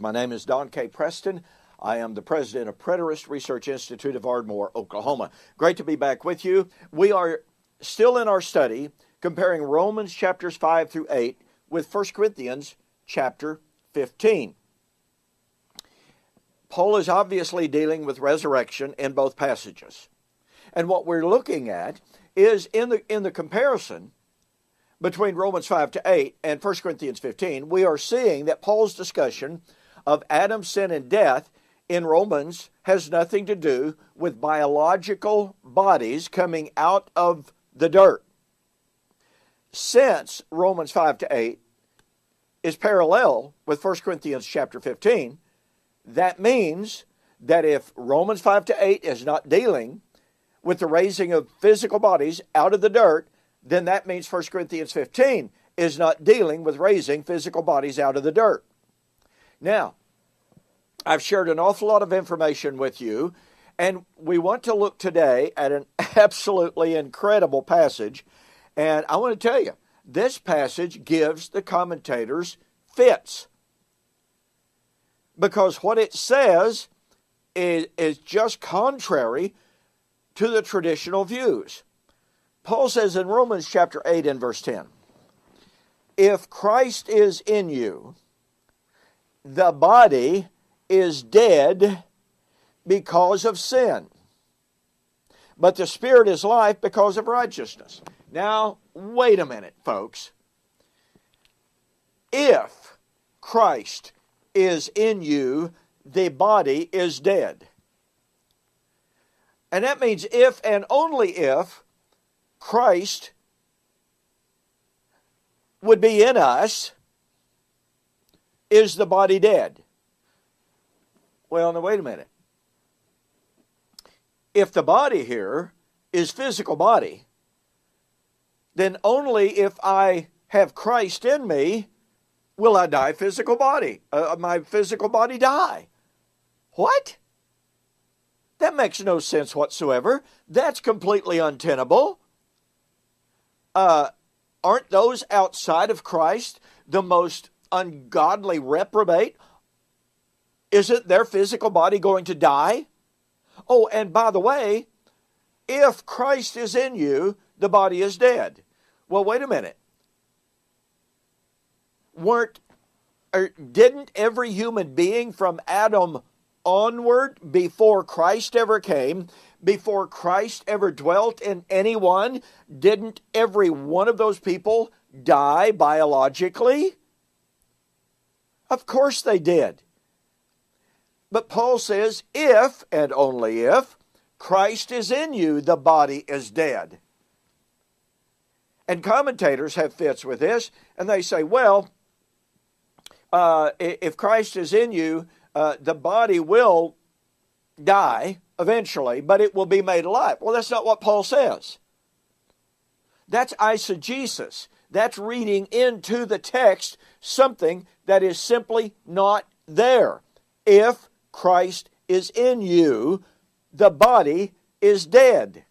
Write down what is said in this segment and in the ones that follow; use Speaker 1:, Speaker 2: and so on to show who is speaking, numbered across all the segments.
Speaker 1: My name is Don K. Preston. I am the president of Preterist Research Institute of Ardmore, Oklahoma. Great to be back with you. We are still in our study comparing Romans chapters 5 through 8 with 1 Corinthians chapter 15. Paul is obviously dealing with resurrection in both passages. And what we're looking at is in the comparison between Romans 5 to 8 and 1 Corinthians 15, we are seeing that Paul's discussion of Adam's sin and death in Romans has nothing to do with biological bodies coming out of the dirt. Since Romans 5 to 8 is parallel with 1 Corinthians chapter 15, that means that if Romans 5 to 8 is not dealing with the raising of physical bodies out of the dirt, then that means 1 Corinthians 15 is not dealing with raising physical bodies out of the dirt. Now, I've shared an awful lot of information with you, and we want to look today at an absolutely incredible passage. And I want to tell you, this passage gives the commentators fits, because what it says is just contrary to the traditional views. Paul says in Romans chapter 8 and verse 10, if Christ is in you, the body is dead because of sin, but the spirit is life because of righteousness. Now, wait a minute, folks. If Christ is in you, the body is dead. And that means if and only if Christ would be in us, is the body dead? Well, now wait a minute. If the body here is physical body, then only if I have Christ in me will I die physical body. My physical body die. What? That makes no sense whatsoever. That's completely untenable. Aren't those outside of Christ the most ungodly reprobate? Isn't their physical body going to die? Oh, and by the way, if Christ is in you, the body is dead. Well, wait a minute. Didn't every human being from Adam onward, before Christ ever came, before Christ ever dwelt in anyone, didn't every one of those people die biologically? Of course they did. But Paul says, if and only if Christ is in you, the body is dead. And commentators have fits with this, and they say, well, if Christ is in you, the body will die eventually, but it will be made alive. Well, that's not what Paul says. That's eisegesis. That's reading into the text something that is simply not there. If Christ is in you, the body is dead.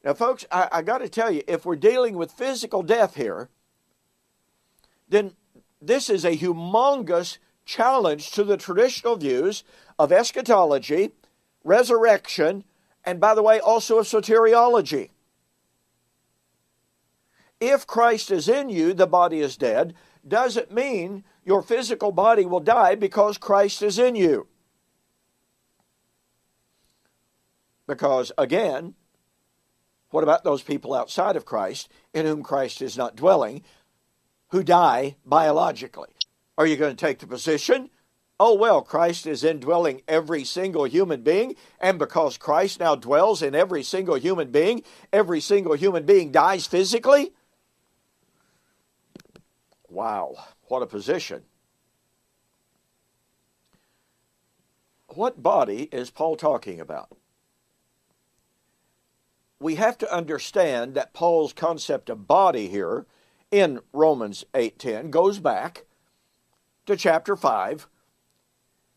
Speaker 1: Now, folks, I got to tell you, if we're dealing with physical death here, then this is a humongous challenge to the traditional views of eschatology, resurrection, and by the way, also of soteriology. If Christ is in you, the body is dead, doesn't mean your physical body will die because Christ is in you. Because, again, what about those people outside of Christ in whom Christ is not dwelling, who die biologically? Are you going to take the position, oh, well, Christ is indwelling every single human being, and because Christ now dwells in every single human being dies physically? Wow, what a position. What body is Paul talking about? We have to understand that Paul's concept of body here in Romans 8:10 goes back to chapter 5,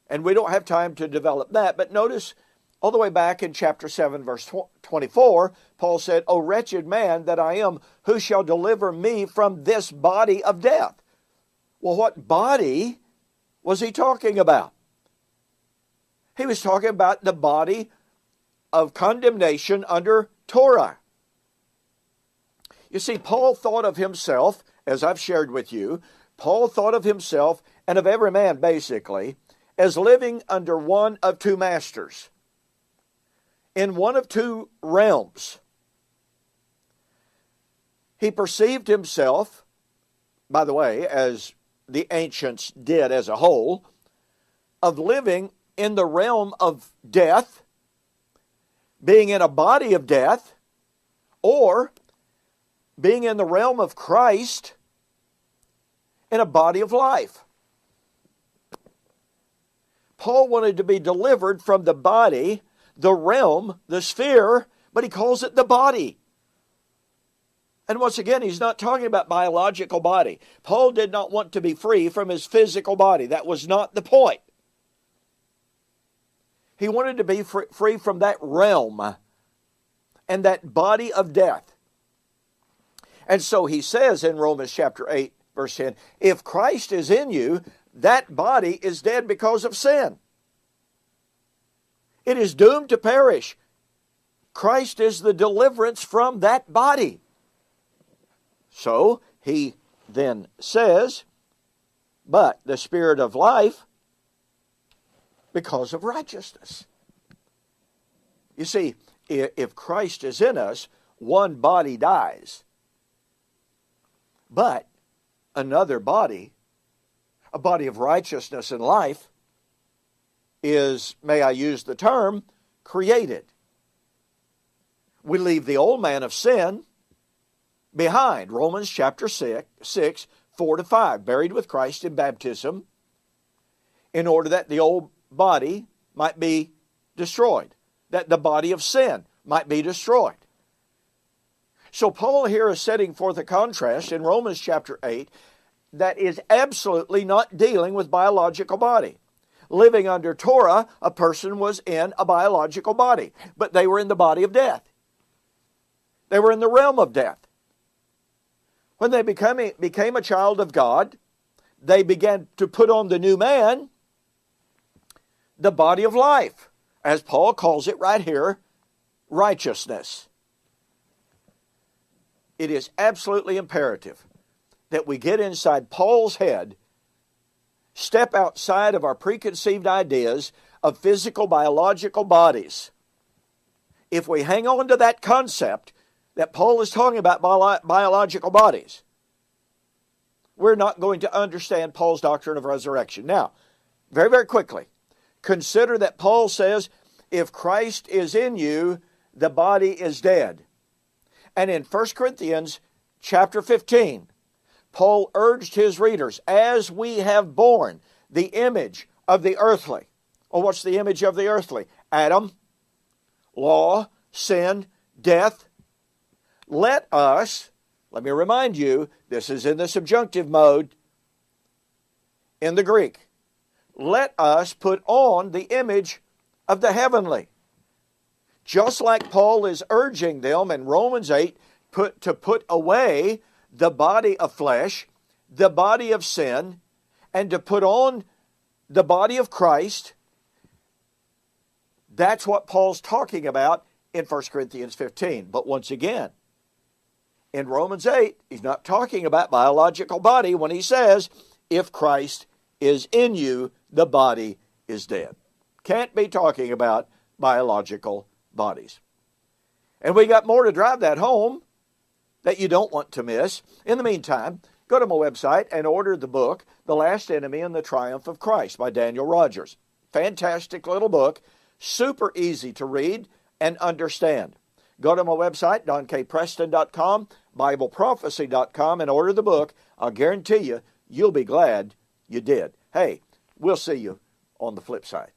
Speaker 1: and we don't have time to develop that, but notice all the way back in chapter 7, verse 24, Paul said, O wretched man that I am, who shall deliver me from this body of death? Well, what body was he talking about? He was talking about the body of condemnation under Torah. You see, Paul thought of himself, as I've shared with you, Paul thought of himself, and of every man basically, as living under one of two masters, in one of two realms. He perceived himself, by the way, as the ancients did as a whole, of living in the realm of death, being in a body of death, or being in the realm of Christ in a body of life. Paul wanted to be delivered from the body, the realm, the sphere, but he calls it the body. And once again, he's not talking about biological body. Paul did not want to be free from his physical body. That was not the point. He wanted to be free from that realm and that body of death. And so he says in Romans chapter 8, verse 10, if Christ is in you, that body is dead because of sin. It is doomed to perish. Christ is the deliverance from that body. So he then says, but the Spirit of life because of righteousness. You see, if Christ is in us, one body dies. But another body, a body of righteousness and life, is, may I use the term, created. We leave the old man of sin behind. Romans chapter 6, 4 to 5, buried with Christ in baptism, in order that the old body might be destroyed, that the body of sin might be destroyed. So Paul here is setting forth a contrast in Romans chapter 8 that is absolutely not dealing with biological body. Living under Torah, a person was in a biological body, but they were in the body of death. They were in the realm of death. When they became a child of God, they began to put on the new man, the body of life, as Paul calls it right here, righteousness. It is absolutely imperative that we get inside Paul's head, step outside of our preconceived ideas of physical, biological bodies. If we hang on to that concept that Paul is talking about biological bodies, we're not going to understand Paul's doctrine of resurrection. Now, very, very quickly, consider that Paul says, if Christ is in you, the body is dead. And in 1 Corinthians chapter 15, Paul urged his readers, as we have borne the image of the earthly. Oh, what's the image of the earthly? Adam, law, sin, death. Let us, let me remind you, this is in the subjunctive mode in the Greek. Let us put on the image of the heavenly. Just like Paul is urging them in Romans 8 to put away the body of flesh, the body of sin, and to put on the body of Christ. That's what Paul's talking about in 1 Corinthians 15. But once again, in Romans 8, he's not talking about biological body when he says, if Christ is in you, the body is dead. Can't be talking about biological bodies. And we got more to drive that home that you don't want to miss. In the meantime, go to my website and order the book, The Last Enemy and the Triumph of Christ by Daniel Rogers. Fantastic little book, super easy to read and understand. Go to my website, donkpreston.com, bibleprophecy.com, and order the book. I'll guarantee you, you'll be glad you did. Hey, we'll see you on the flip side.